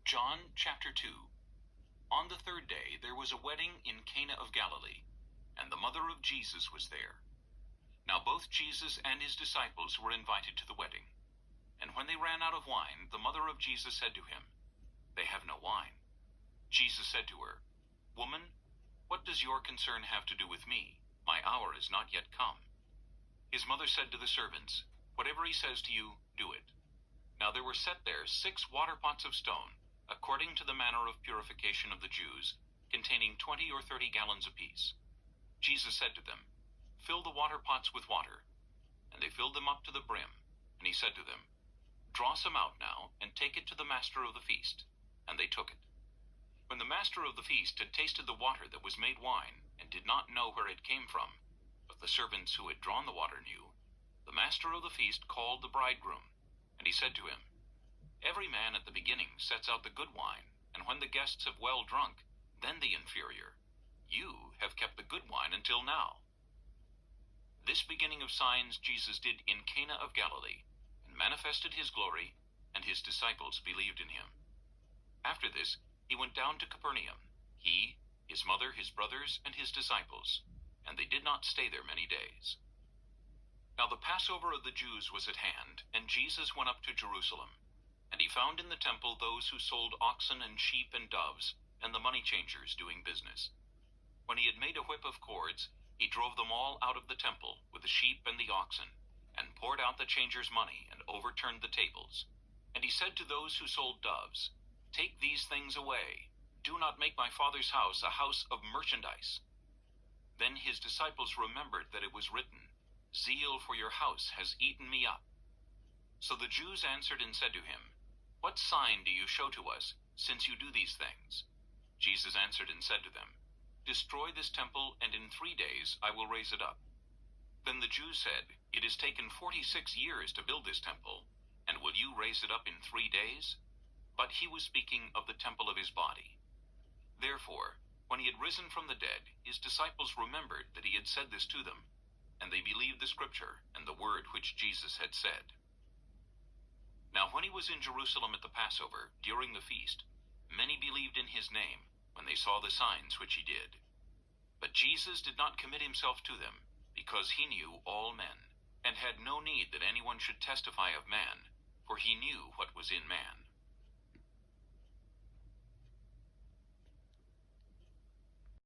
John chapter 2. On the third day there was a wedding in Cana of Galilee, and the mother of Jesus was there. Now both Jesus and his disciples were invited to the wedding. And when they ran out of wine, the mother of Jesus said to him, "They have no wine." Jesus said to her, "Woman, what does your concern have to do with me? My hour is not yet come." His mother said to the servants, "Whatever he says to you, do it." Now there were set there 6 water pots of stone, according to the manner of purification of the Jews, containing 20 or 30 gallons apiece. Jesus said to them, "Fill the water pots with water." And they filled them up to the brim. And he said to them, "Draw some out now, and take it to the master of the feast." And they took it. When the master of the feast had tasted the water that was made wine, and did not know where it came from, but the servants who had drawn the water knew, the master of the feast called the bridegroom. And he said to him, "Every man at the beginning sets out the good wine, and when the guests have well drunk, then the inferior. You have kept the good wine until now." This beginning of signs Jesus did in Cana of Galilee, and manifested his glory, and his disciples believed in him. After this, he went down to Capernaum, he, his mother, his brothers, and his disciples, and they did not stay there many days. Now the Passover of the Jews was at hand, and Jesus went up to Jerusalem. And he found in the temple those who sold oxen and sheep and doves, and the money changers doing business. When he had made a whip of cords, he drove them all out of the temple with the sheep and the oxen, and poured out the changers' money, and overturned the tables. And he said to those who sold doves, "Take these things away. Do not make my Father's house a house of merchandise." Then his disciples remembered that it was written, "Zeal for your house has eaten me up." So the Jews answered and said to him, "What sign do you show to us, since you do these things?" Jesus answered and said to them, "Destroy this temple, and in 3 days I will raise it up." Then the Jews said, "It has taken 46 years to build this temple, and will you raise it up in 3 days? But he was speaking of the temple of his body. Therefore, when he had risen from the dead, his disciples remembered that he had said this to them, and they believed the scripture and the word which Jesus had said. Now when he was in Jerusalem at the Passover, during the feast, many believed in his name, when they saw the signs which he did. But Jesus did not commit himself to them, because he knew all men, and had no need that anyone should testify of man, for he knew what was in man.